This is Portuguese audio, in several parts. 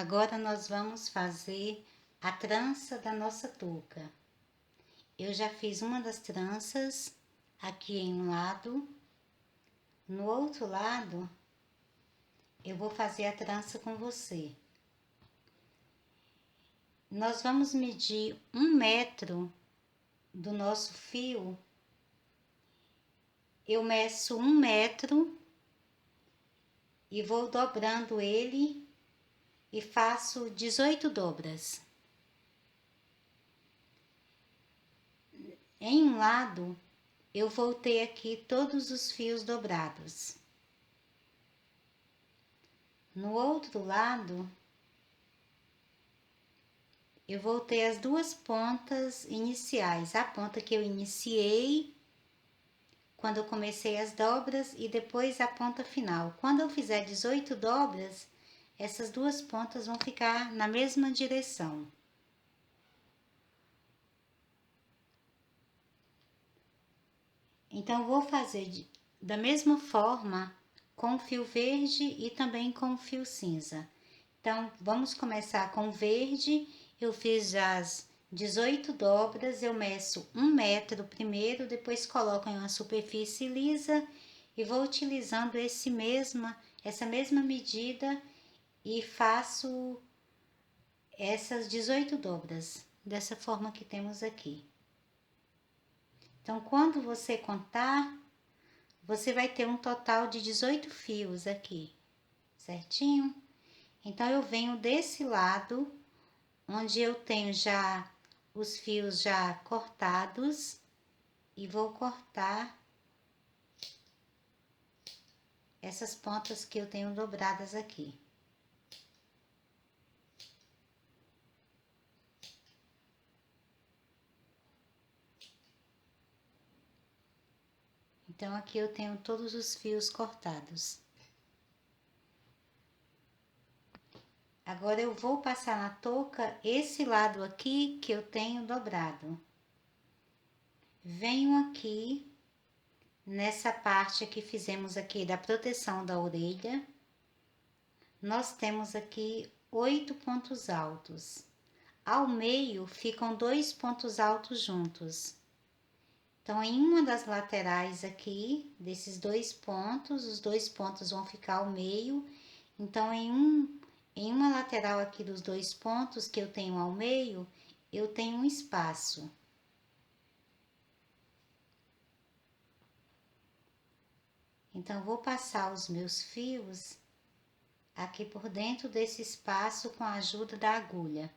Agora nós vamos fazer a trança da nossa touca. Eu já fiz uma das tranças aqui em um lado. No outro lado, eu vou fazer a trança com você. Nós vamos medir 1 metro do nosso fio. Eu meço 1 metro e vou dobrando ele e faço 18 dobras. Em um lado, eu voltei aqui todos os fios dobrados. No outro lado, eu voltei as duas pontas iniciais, a ponta que eu iniciei quando eu comecei as dobras e depois a ponta final. Quando eu fizer 18 dobras, essas duas pontas vão ficar na mesma direção. Então, eu vou fazer da mesma forma com o fio verde e também com o fio cinza. Então, vamos começar com o verde. Eu fiz as 18 dobras, eu meço 1 metro primeiro, depois coloco em uma superfície lisa e vou utilizando essa mesma medida e faço essas 18 dobras, dessa forma que temos aqui. Então, quando você contar, você vai ter um total de 18 fios aqui, certinho? Então, eu venho desse lado, onde eu tenho já os fios já cortados, e vou cortar essas pontas que eu tenho dobradas aqui. Então, aqui eu tenho todos os fios cortados. Agora, eu vou passar na touca esse lado aqui que eu tenho dobrado. Venho aqui, nessa parte que fizemos aqui da proteção da orelha. Nós temos aqui 8 pontos altos. Ao meio, ficam 2 pontos altos juntos. Então, em uma das laterais aqui, desses 2 pontos, os 2 pontos vão ficar ao meio. Então, em uma lateral aqui dos 2 pontos que eu tenho ao meio, eu tenho um espaço. Então, vou passar os meus fios aqui por dentro desse espaço com a ajuda da agulha.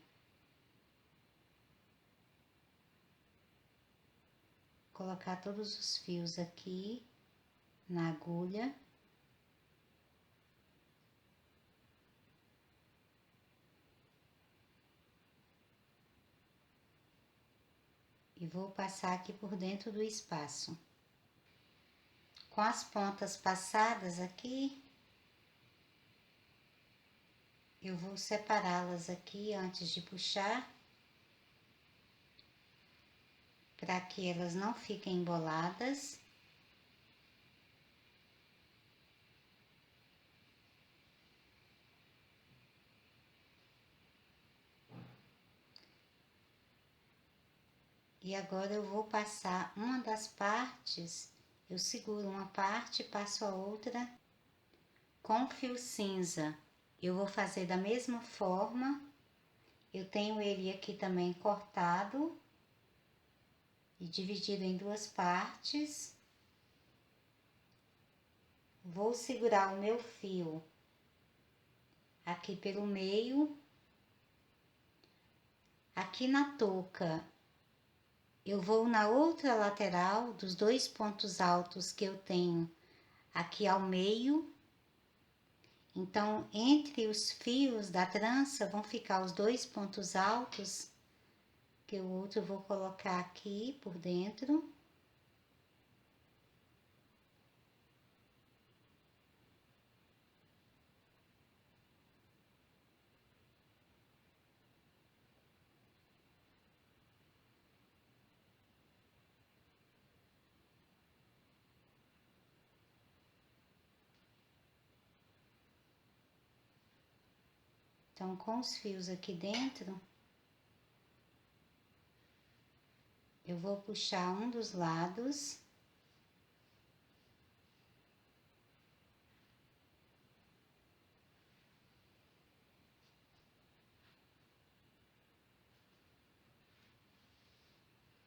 Colocar todos os fios aqui na agulha. E vou passar aqui por dentro do espaço. Com as pontas passadas aqui, eu vou separá-las aqui antes de puxar, para que elas não fiquem emboladas. E agora eu vou passar uma das partes, eu seguro uma parte e passo a outra com fio cinza. Eu vou fazer da mesma forma, eu tenho ele aqui também cortado e dividido em 2 partes. Vou segurar o meu fio aqui pelo meio. Aqui na touca, eu vou na outra lateral dos 2 pontos altos que eu tenho aqui ao meio. Então, entre os fios da trança vão ficar os 2 pontos altos, que o outro eu vou colocar aqui por dentro. Então, com os fios aqui dentro, eu vou puxar um dos lados.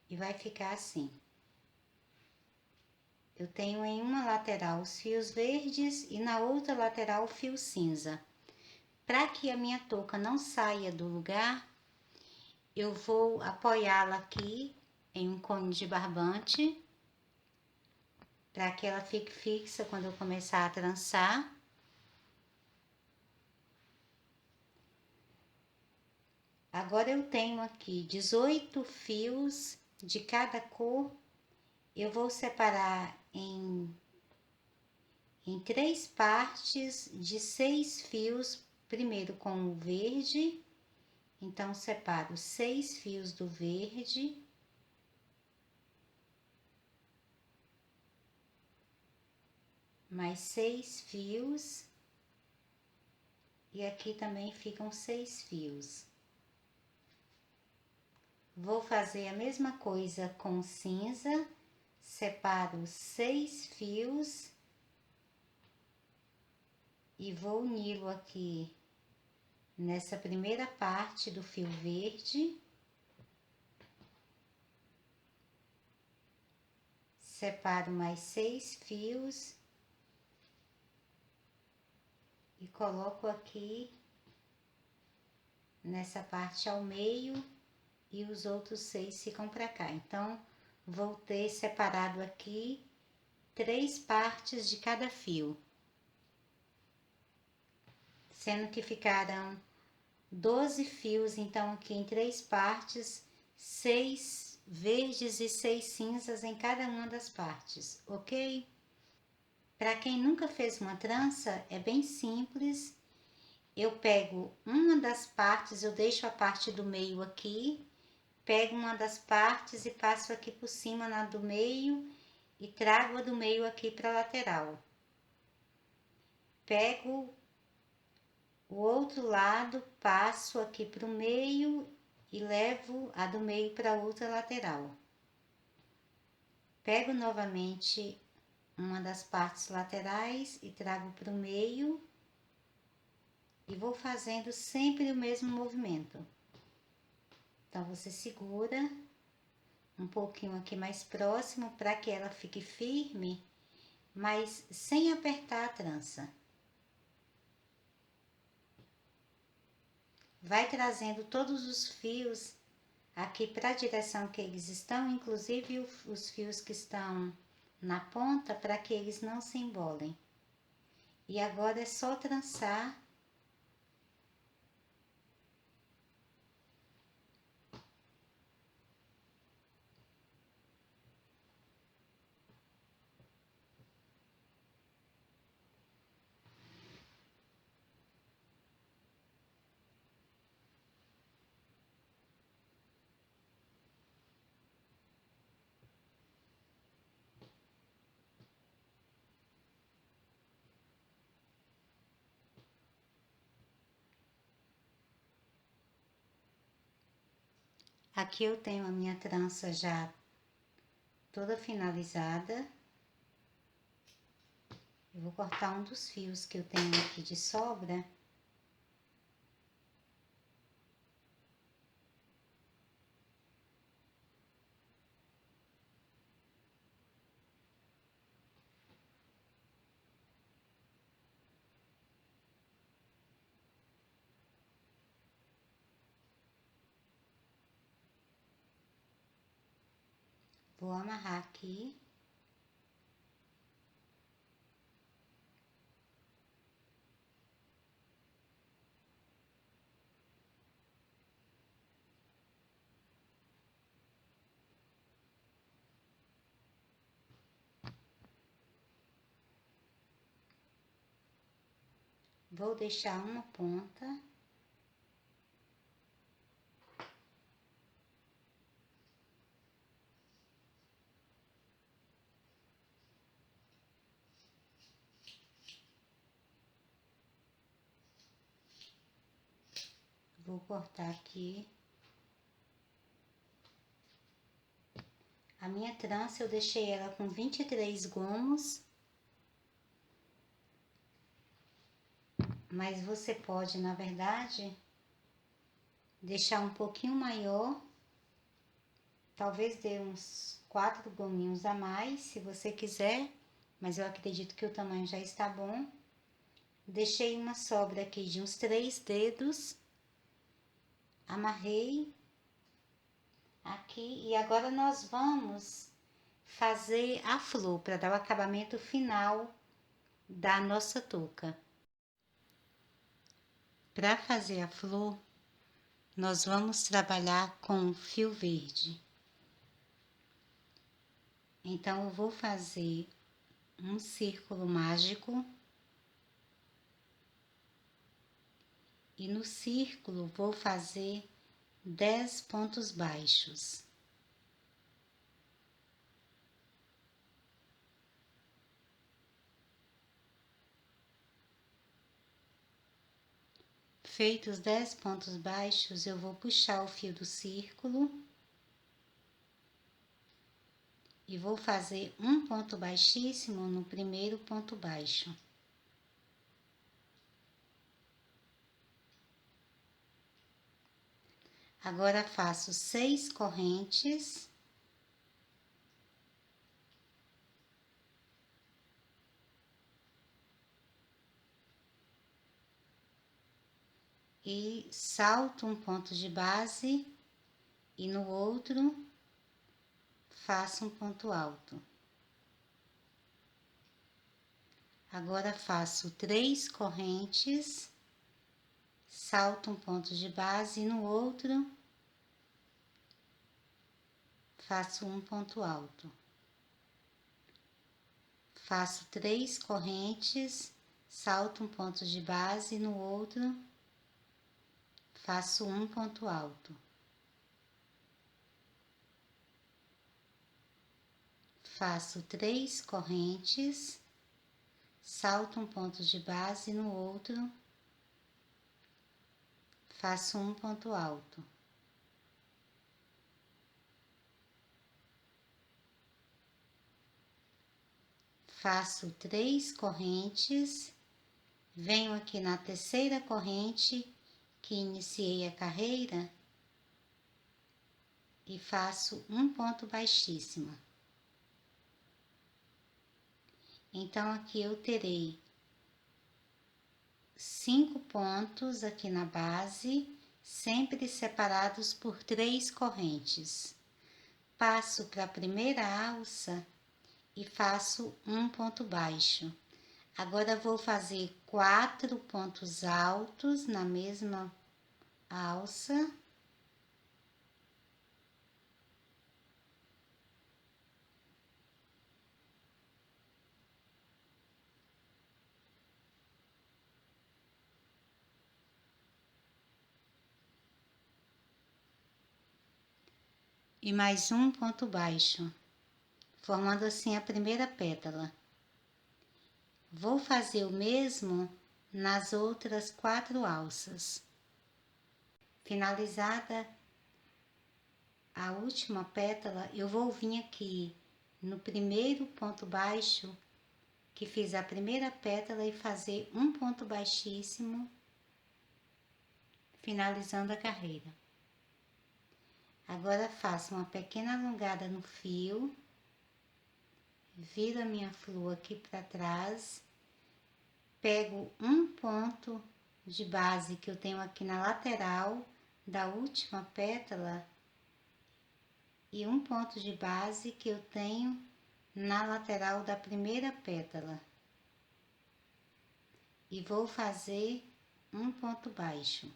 E vai ficar assim. Eu tenho em uma lateral os fios verdes e na outra lateral o fio cinza. Para que a minha touca não saia do lugar, eu vou apoiá-la aqui em um cone de barbante, para que ela fique fixa quando eu começar a trançar. Agora eu tenho aqui 18 fios de cada cor. Eu vou separar em 3 partes de 6 fios, primeiro com o verde. Então, separo 6 fios do verde. Mais 6 fios. E aqui também ficam 6 fios. Vou fazer a mesma coisa com cinza. Separo 6 fios. E vou uni-lo aqui nessa primeira parte do fio verde. Separo mais 6 fios. E coloco aqui nessa parte ao meio e os outros 6 ficam para cá. Então, vou ter separado aqui 3 partes de cada fio. Sendo que ficaram 12 fios, então aqui em 3 partes, 6 verdes e 6 cinzas em cada uma das partes, ok? Para quem nunca fez uma trança, é bem simples. Eu pego uma das partes, eu deixo a parte do meio aqui, pego uma das partes e passo aqui por cima na do meio e trago a do meio aqui para a lateral. Pego o outro lado, passo aqui para o meio e levo a do meio para a outra lateral. Pego novamente uma das partes laterais e trago para o meio e vou fazendo sempre o mesmo movimento. Então, você segura um pouquinho aqui mais próximo para que ela fique firme, mas sem apertar a trança. Vai trazendo todos os fios aqui para a direção que eles estão, inclusive os fios que estão na ponta, para que eles não se embolem. E agora é só trançar. Aqui eu tenho a minha trança já toda finalizada. Eu vou cortar um dos fios que eu tenho aqui de sobra. Vou amarrar aqui. Vou deixar uma ponta. vou cortar aqui. A minha trança eu deixei ela com 23 gomos. Mas você pode, na verdade, deixar um pouquinho maior. Talvez dê uns 4 gominhos a mais, se você quiser. Mas eu acredito que o tamanho já está bom. Deixei uma sobra aqui de uns 3 dedos. Amarrei aqui. E agora nós vamos fazer a flor para dar o acabamento final da nossa touca. Para fazer a flor, nós vamos trabalhar com fio verde. Então, eu vou fazer um círculo mágico. E no círculo, vou fazer 10 pontos baixos. Feitos 10 pontos baixos, eu vou puxar o fio do círculo. E vou fazer um ponto baixíssimo no primeiro ponto baixo. Agora, faço 6 correntes. E salto um ponto de base e no outro faço um ponto alto. Agora, faço 3 correntes, salto um ponto de base e no outro faço um ponto alto. Faço 3 correntes, salto um ponto de base e no outro faço um ponto alto. Faço 3 correntes, salto um ponto de base e no outro faço um ponto alto. Faço 3 correntes, venho aqui na terceira corrente que iniciei a carreira e faço um ponto baixíssimo. Então, aqui eu terei 5 pontos aqui na base, sempre separados por 3 correntes. Passo para a primeira alça e faço um ponto baixo. Agora, vou fazer 4 pontos altos na mesma alça. E mais um ponto baixo, formando assim a primeira pétala. Vou fazer o mesmo nas outras 4 alças. Finalizada a última pétala, eu vou vir aqui no primeiro ponto baixo, que fiz a primeira pétala, e fazer um ponto baixíssimo, finalizando a carreira. Agora, faço uma pequena alongada no fio, viro a minha flor aqui para trás, pego um ponto de base que eu tenho aqui na lateral da última pétala e um ponto de base que eu tenho na lateral da primeira pétala. E vou fazer um ponto baixo.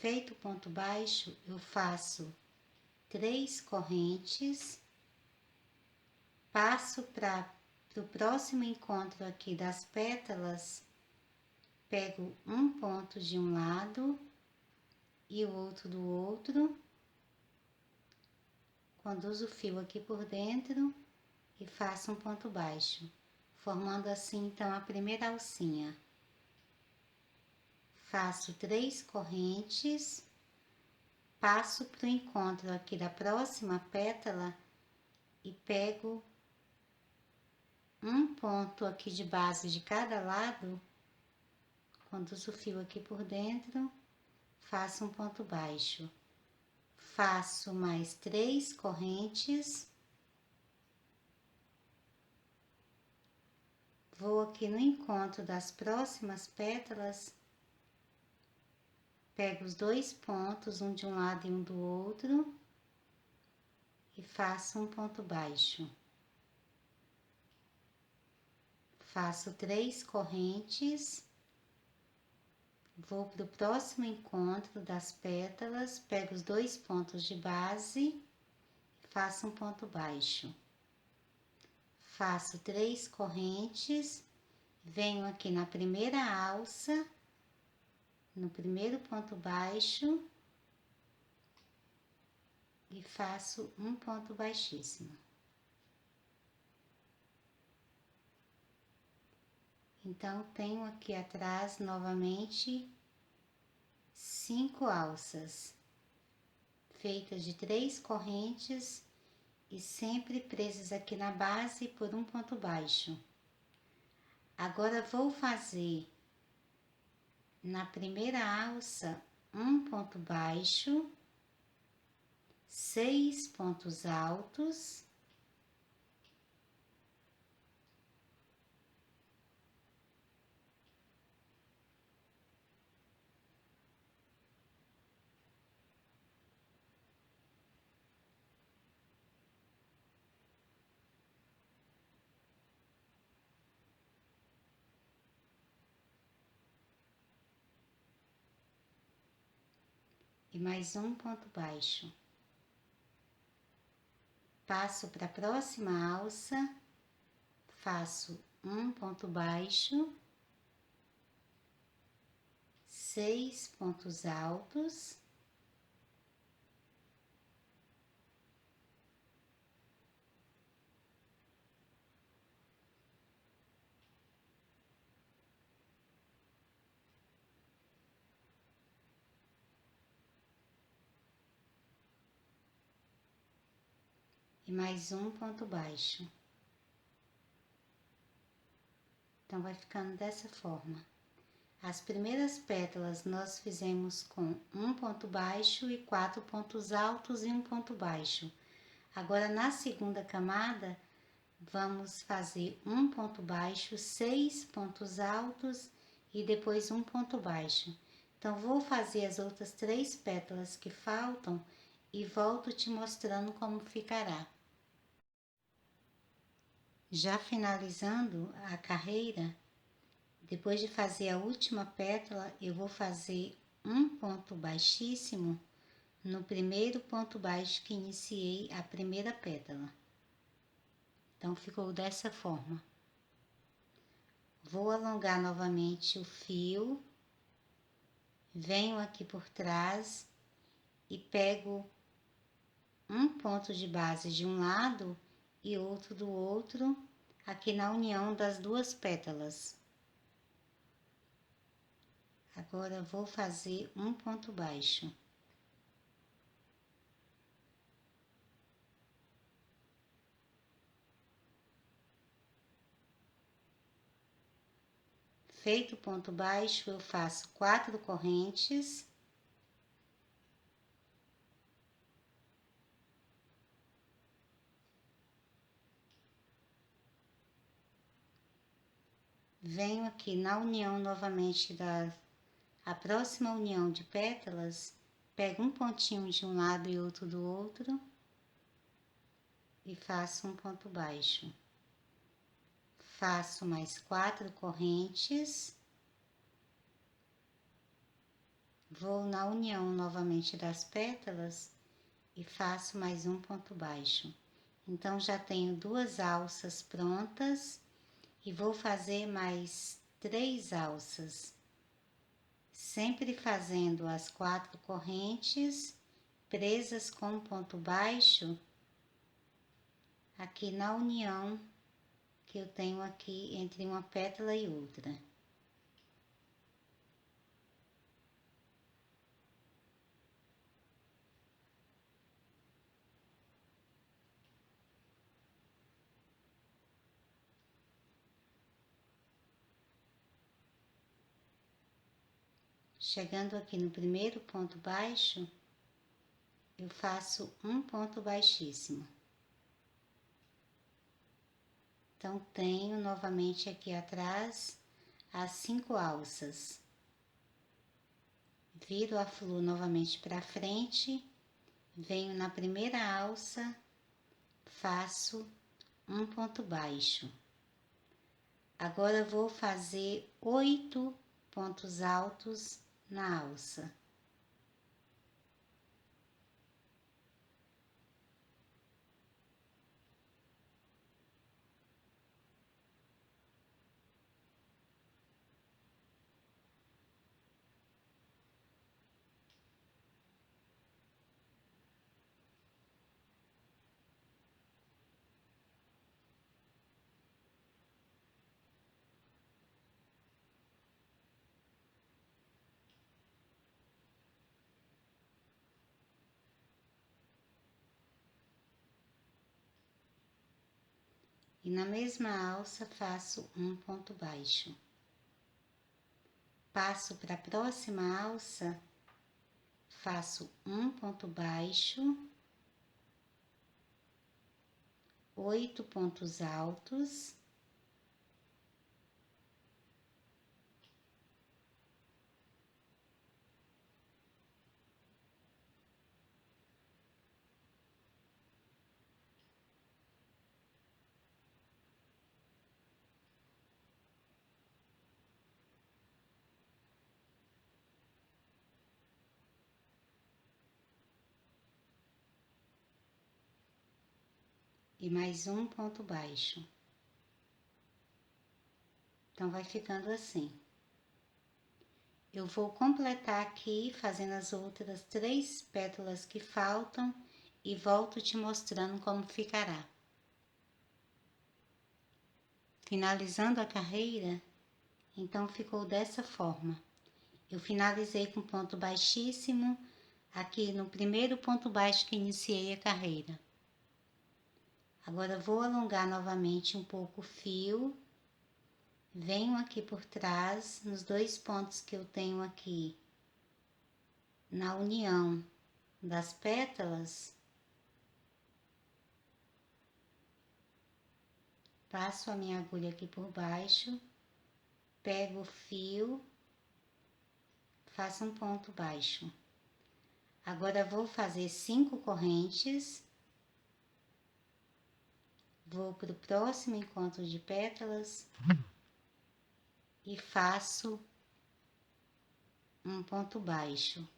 Feito o ponto baixo, eu faço 3 correntes, passo para o próximo encontro aqui das pétalas, pego um ponto de um lado e o outro do outro, conduzo o fio aqui por dentro e faço um ponto baixo, formando assim então a primeira alcinha. Faço 3 correntes, passo para o encontro aqui da próxima pétala e pego um ponto aqui de base de cada lado, conduzo o fio aqui por dentro, faço um ponto baixo, faço mais 3 correntes, vou aqui no encontro das próximas pétalas, pego os 2 pontos, um de um lado e um do outro, e faço um ponto baixo. Faço 3 correntes, vou para o próximo encontro das pétalas, pego os 2 pontos de base, faço um ponto baixo. Faço 3 correntes, venho aqui na primeira alça, no primeiro ponto baixo e faço um ponto baixíssimo. Então, tenho aqui atrás novamente 5 alças, feitas de 3 correntes e sempre presas aqui na base por um ponto baixo. Agora, vou fazer na primeira alça um ponto baixo, 6 pontos altos, e mais um ponto baixo. Passo para a próxima alça, faço um ponto baixo, 6 pontos altos, e mais um ponto baixo. Então, vai ficando dessa forma. As primeiras pétalas nós fizemos com um ponto baixo e 4 pontos altos e um ponto baixo. Agora, na segunda camada, vamos fazer um ponto baixo, 6 pontos altos e depois um ponto baixo. Então, vou fazer as outras 3 pétalas que faltam e volto te mostrando como ficará. Já finalizando a carreira, depois de fazer a última pétala, eu vou fazer um ponto baixíssimo no primeiro ponto baixo que iniciei a primeira pétala. Então, ficou dessa forma. Vou alongar novamente o fio, venho aqui por trás e pego um ponto de base de um lado e outro do outro, aqui na união das 2 pétalas. Agora, vou fazer um ponto baixo. Feito o ponto baixo, eu faço 4 correntes. Venho aqui na união novamente a próxima união de pétalas, pego um pontinho de um lado e outro do outro e faço um ponto baixo. Faço mais 4 correntes, vou na união novamente das pétalas e faço mais um ponto baixo. Então, já tenho 2 alças prontas e vou fazer mais 3 alças, sempre fazendo as 4 correntes presas com um ponto baixo aqui na união que eu tenho aqui entre uma pétala e outra. Chegando aqui no primeiro ponto baixo, eu faço um ponto baixíssimo. Então, tenho novamente aqui atrás as 5 alças. Viro a flor novamente para frente, venho na primeira alça, faço um ponto baixo. Agora, vou fazer 8 pontos altos na alça. E na mesma alça faço um ponto baixo. Passo para a próxima alça, faço um ponto baixo, 8 pontos altos, e mais um ponto baixo. Então, vai ficando assim. Eu vou completar aqui, fazendo as outras 3 pétalas que faltam e volto te mostrando como ficará. Finalizando a carreira, então ficou dessa forma. Eu finalizei com ponto baixíssimo, aqui no primeiro ponto baixo que iniciei a carreira. Agora, vou alongar novamente um pouco o fio, venho aqui por trás, nos 2 pontos que eu tenho aqui, na união das pétalas, passo a minha agulha aqui por baixo, pego o fio, faço um ponto baixo. Agora, vou fazer 5 correntes. Vou para o próximo encontro de pétalas e faço um ponto baixo.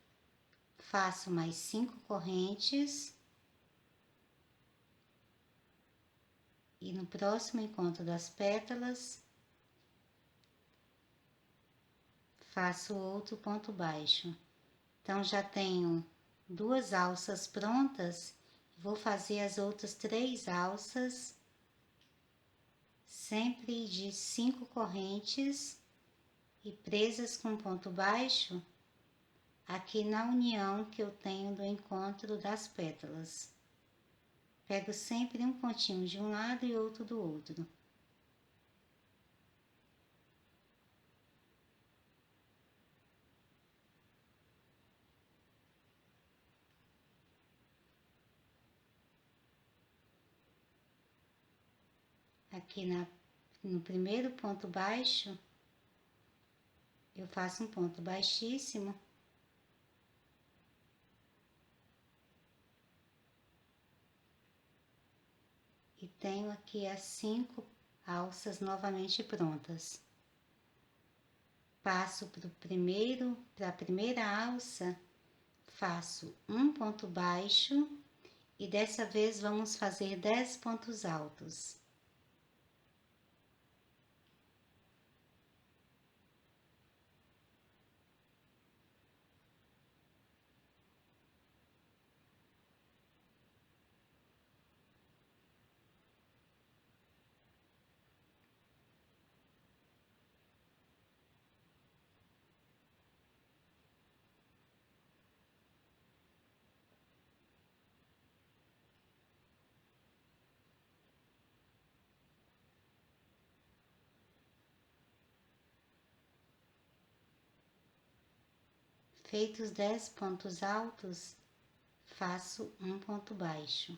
Faço mais 5 correntes e no próximo encontro das pétalas faço outro ponto baixo. Então, já tenho 2 alças prontas, vou fazer as outras 3 alças, sempre de 5 correntes e presas com ponto baixo aqui na união que eu tenho do encontro das pétalas. Pego sempre um pontinho de um lado e outro do outro. Aqui no primeiro ponto baixo, eu faço um ponto baixíssimo. E tenho aqui as 5 alças novamente prontas. Passo para a primeira alça, faço um ponto baixo e dessa vez vamos fazer 10 pontos altos. Feitos 10 pontos altos, faço um ponto baixo.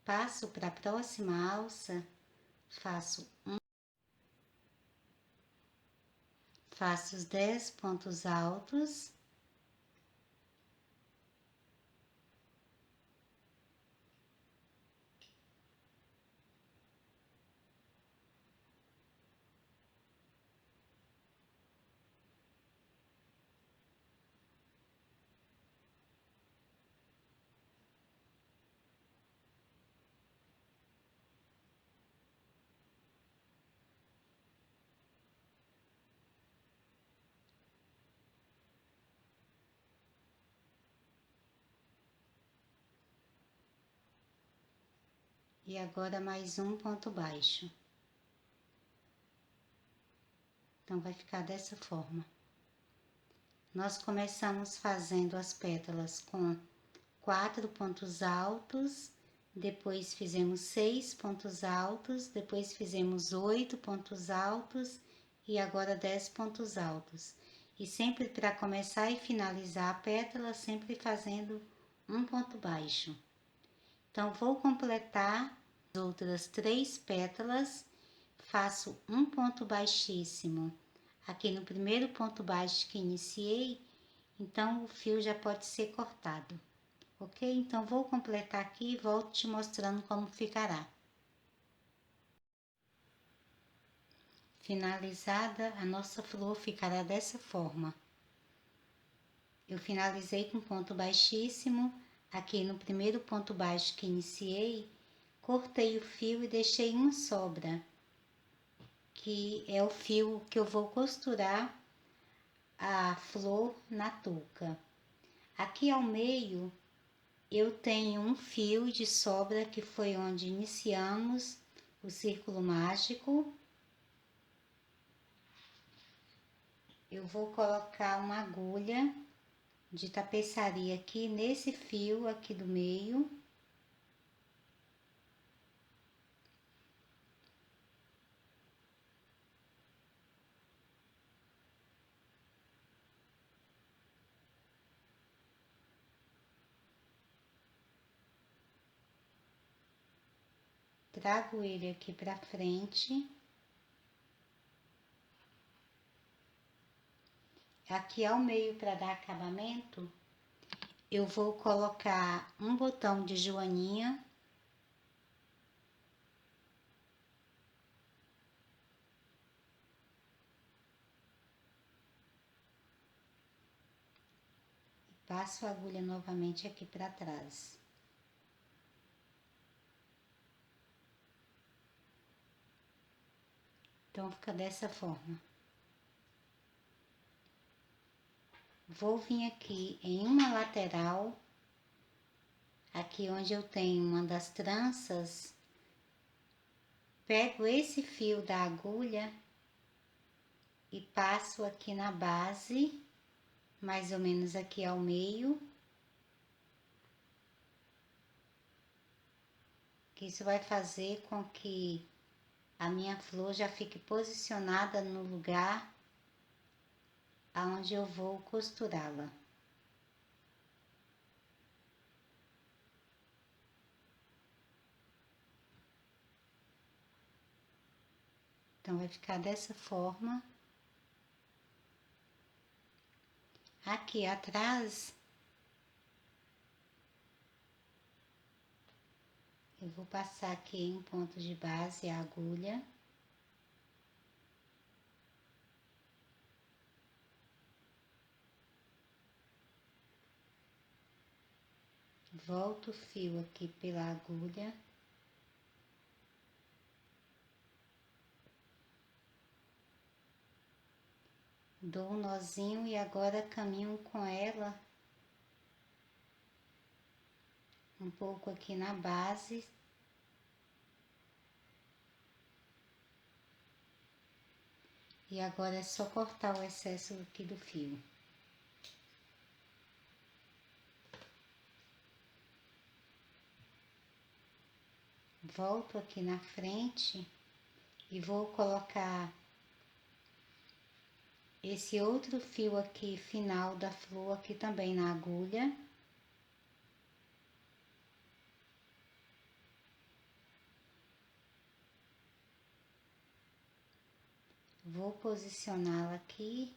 Passo para a próxima alça, faço os 10 pontos altos, e agora mais um ponto baixo. Então, vai ficar dessa forma. Nós começamos fazendo as pétalas com 4 pontos altos, depois fizemos 6 pontos altos, depois fizemos 8 pontos altos e agora 10 pontos altos. E sempre para começar e finalizar a pétala, sempre fazendo um ponto baixo. Então, vou completar as outras 3 pétalas, faço um ponto baixíssimo aqui no primeiro ponto baixo que iniciei, então o fio já pode ser cortado, ok? Então, vou completar aqui e volto te mostrando como ficará. Finalizada, a nossa flor ficará dessa forma. Eu finalizei com ponto baixíssimo, aqui no primeiro ponto baixo que iniciei, cortei o fio e deixei uma sobra, que é o fio que eu vou costurar a flor na touca. Aqui ao meio eu tenho um fio de sobra que foi onde iniciamos o círculo mágico. Eu vou colocar uma agulha de tapeçaria aqui nesse fio aqui do meio. Trago ele aqui pra frente. Aqui ao meio, para dar acabamento, eu vou colocar um botão de joaninha. Passo a agulha novamente aqui para trás. Então, fica dessa forma. Vou vir aqui em uma lateral, aqui onde eu tenho uma das tranças, pego esse fio da agulha e passo aqui na base, mais ou menos aqui ao meio. Que isso vai fazer com que a minha flor já fique posicionada no lugar aonde eu vou costurá-la. Então, vai ficar dessa forma. Aqui atrás, eu vou passar aqui em ponto de base a agulha. Volto o fio aqui pela agulha. Dou um nozinho e agora caminho com ela um pouco aqui na base. E agora é só cortar o excesso aqui do fio. Volto aqui na frente e vou colocar esse outro fio aqui, final da flor, aqui também na agulha. Vou posicioná-la aqui.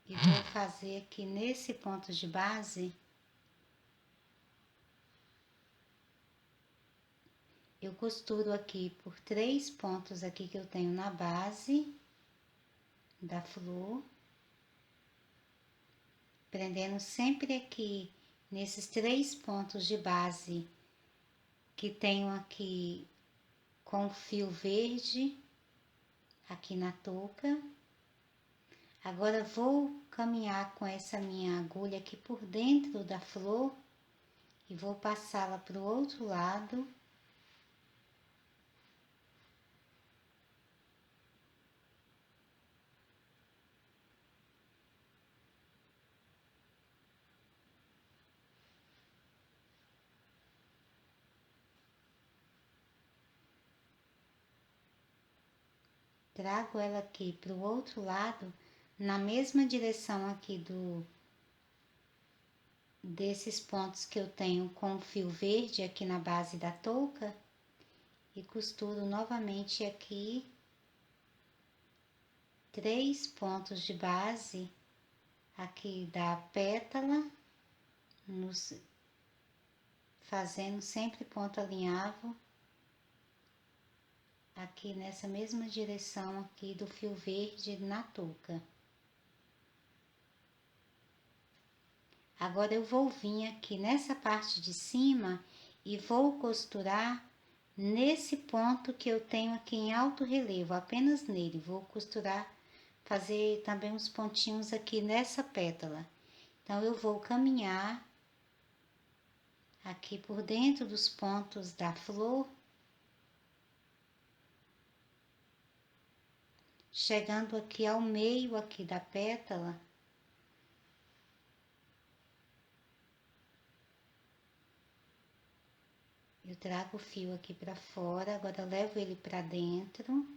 E vou fazer aqui nesse ponto de base, eu costuro aqui por 3 pontos aqui que eu tenho na base da flor, prendendo sempre aqui nesses 3 pontos de base que tenho aqui com fio verde aqui na touca. Agora vou caminhar com essa minha agulha aqui por dentro da flor e vou passá-la para o outro lado. Trago ela aqui para o outro lado, na mesma direção aqui desses pontos que eu tenho com o fio verde aqui na base da touca, e costuro novamente aqui 3 pontos de base aqui da pétala, fazendo sempre ponto alinhavo aqui nessa mesma direção aqui do fio verde na touca. Agora eu vou vir aqui nessa parte de cima e vou costurar nesse ponto que eu tenho aqui em alto relevo, apenas nele. Vou costurar, fazer também uns pontinhos aqui nessa pétala. Então, eu vou caminhar aqui por dentro dos pontos da flor, chegando aqui ao meio aqui da pétala. Eu trago o fio aqui para fora, agora eu levo ele para dentro.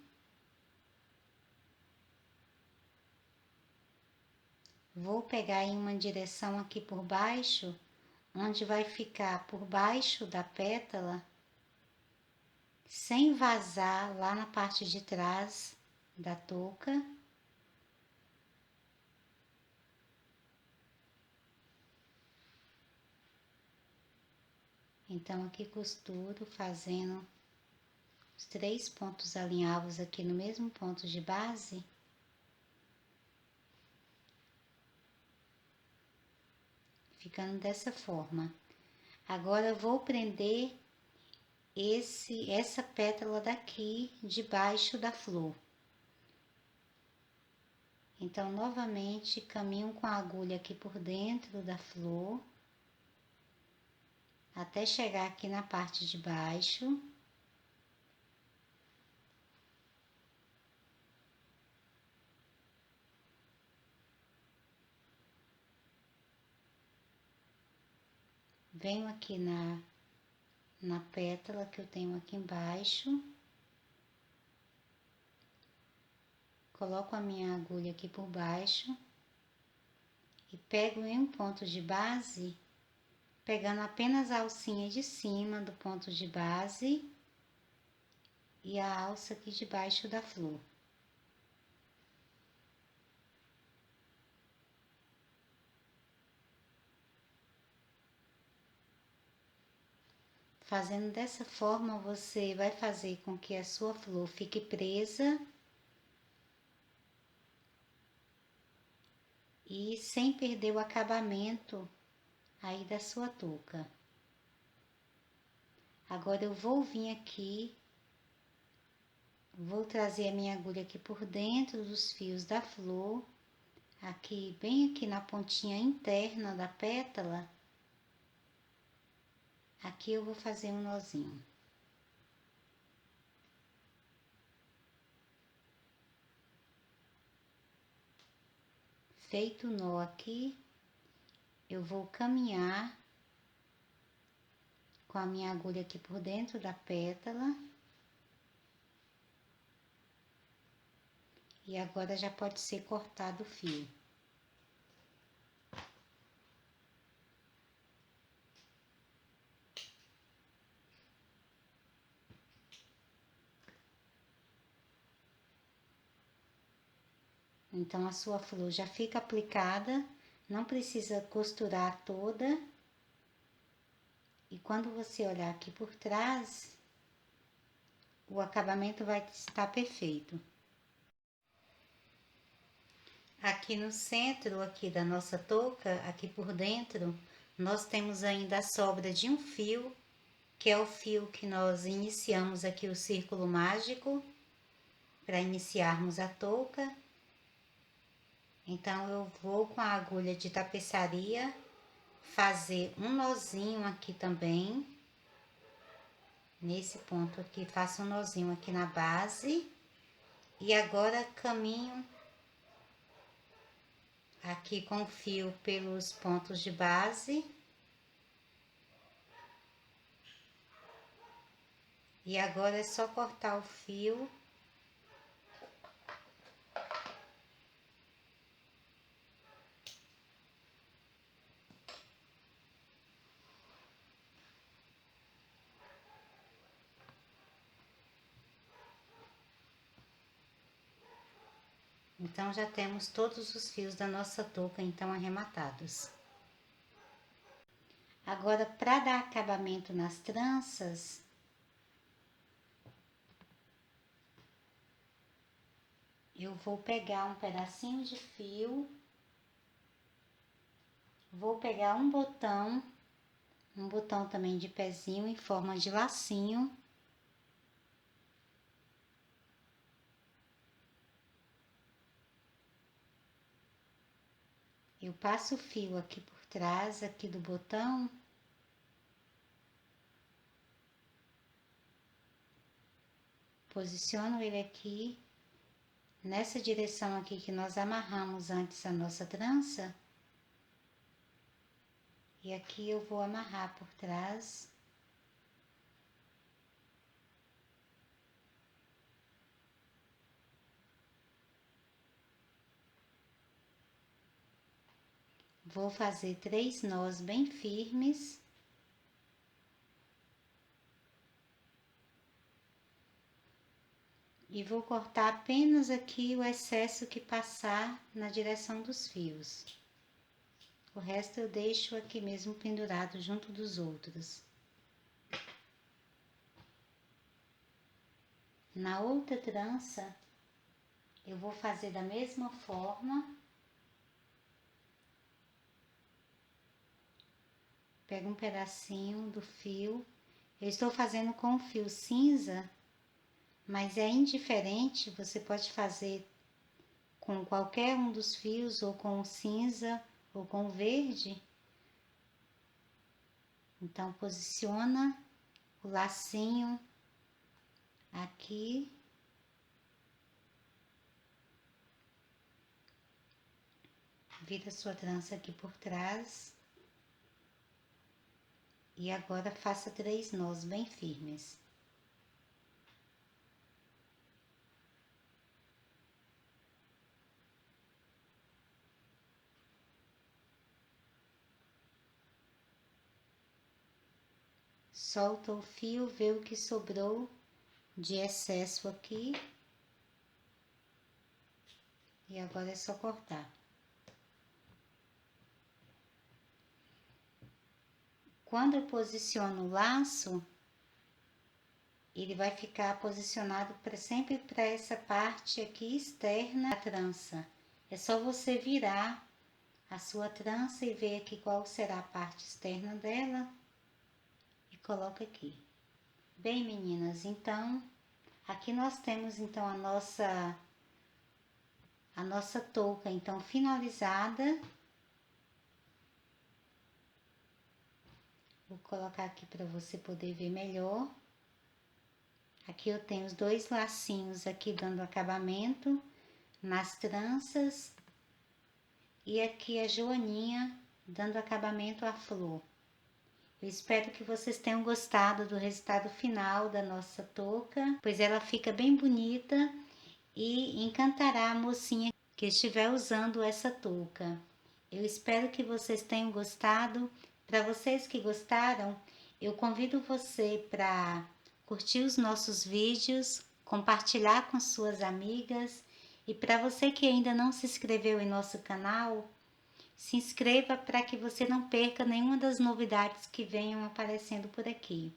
Vou pegar em uma direção aqui por baixo, onde vai ficar por baixo da pétala, sem vazar lá na parte de trás da touca. Então, aqui costuro fazendo os 3 pontos alinhavos aqui no mesmo ponto de base. Ficando dessa forma. Agora, eu vou prender essa pétala daqui debaixo da flor. Então, novamente, caminho com a agulha aqui por dentro da flor, até chegar aqui na parte de baixo. Venho aqui na pétala que eu tenho aqui embaixo. Coloco a minha agulha aqui por baixo e pego em um ponto de base, pegando apenas a alcinha de cima do ponto de base e a alça aqui debaixo da flor. Fazendo dessa forma, você vai fazer com que a sua flor fique presa e sem perder o acabamento aí da sua touca. Agora eu vou vir aqui, vou trazer a minha agulha aqui por dentro dos fios da flor, aqui bem aqui na pontinha interna da pétala. Aqui eu vou fazer um nozinho. Feito o nó aqui, eu vou caminhar com a minha agulha aqui por dentro da pétala. E agora já pode ser cortado o fio. Então, a sua flor já fica aplicada, não precisa costurar toda. E quando você olhar aqui por trás, o acabamento vai estar perfeito. Aqui no centro aqui da nossa touca, aqui por dentro, nós temos ainda a sobra de um fio, que é o fio que nós iniciamos aqui o círculo mágico, para iniciarmos a touca. Então, eu vou com a agulha de tapeçaria fazer um nozinho aqui também. Nesse ponto aqui, faço um nozinho aqui na base. E agora, caminho aqui com o fio pelos pontos de base. E agora é só cortar o fio. Então, já temos todos os fios da nossa touca, então, arrematados. Agora, para dar acabamento nas tranças, eu vou pegar um pedacinho de fio, vou pegar um botão também de pezinho em forma de lacinho. Eu passo o fio aqui por trás, aqui do botão. Posiciono ele aqui, nessa direção aqui que nós amarramos antes a nossa trança. E aqui eu vou amarrar por trás. Vou fazer 3 nós bem firmes. E vou cortar apenas aqui o excesso que passar na direção dos fios. O resto eu deixo aqui mesmo pendurado junto dos outros. Na outra trança, eu vou fazer da mesma forma. Pego um pedacinho do fio. Eu estou fazendo com fio cinza, mas é indiferente, você pode fazer com qualquer um dos fios, ou com o cinza, ou com o verde. Então, posiciona o lacinho aqui. Vira sua trança aqui por trás. E agora faça 3 nós bem firmes. Solta o fio, vê o que sobrou de excesso aqui. E agora é só cortar. Quando eu posiciono o laço, ele vai ficar posicionado sempre para essa parte aqui externa da trança. É só você virar a sua trança e ver aqui qual será a parte externa dela e coloca aqui. Bem, meninas, então, aqui nós temos então a nossa touca então finalizada. Vou colocar aqui para você poder ver melhor. Aqui eu tenho os 2 lacinhos aqui dando acabamento nas tranças. E aqui a joaninha dando acabamento à flor. Eu espero que vocês tenham gostado do resultado final da nossa touca, pois ela fica bem bonita e encantará a mocinha que estiver usando essa touca. Eu espero que vocês tenham gostado. Para vocês que gostaram, eu convido você para curtir os nossos vídeos, compartilhar com suas amigas, e para você que ainda não se inscreveu em nosso canal, se inscreva para que você não perca nenhuma das novidades que venham aparecendo por aqui.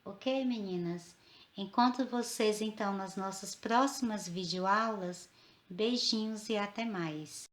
Ok, meninas? Encontro vocês então nas nossas próximas videoaulas. Beijinhos e até mais!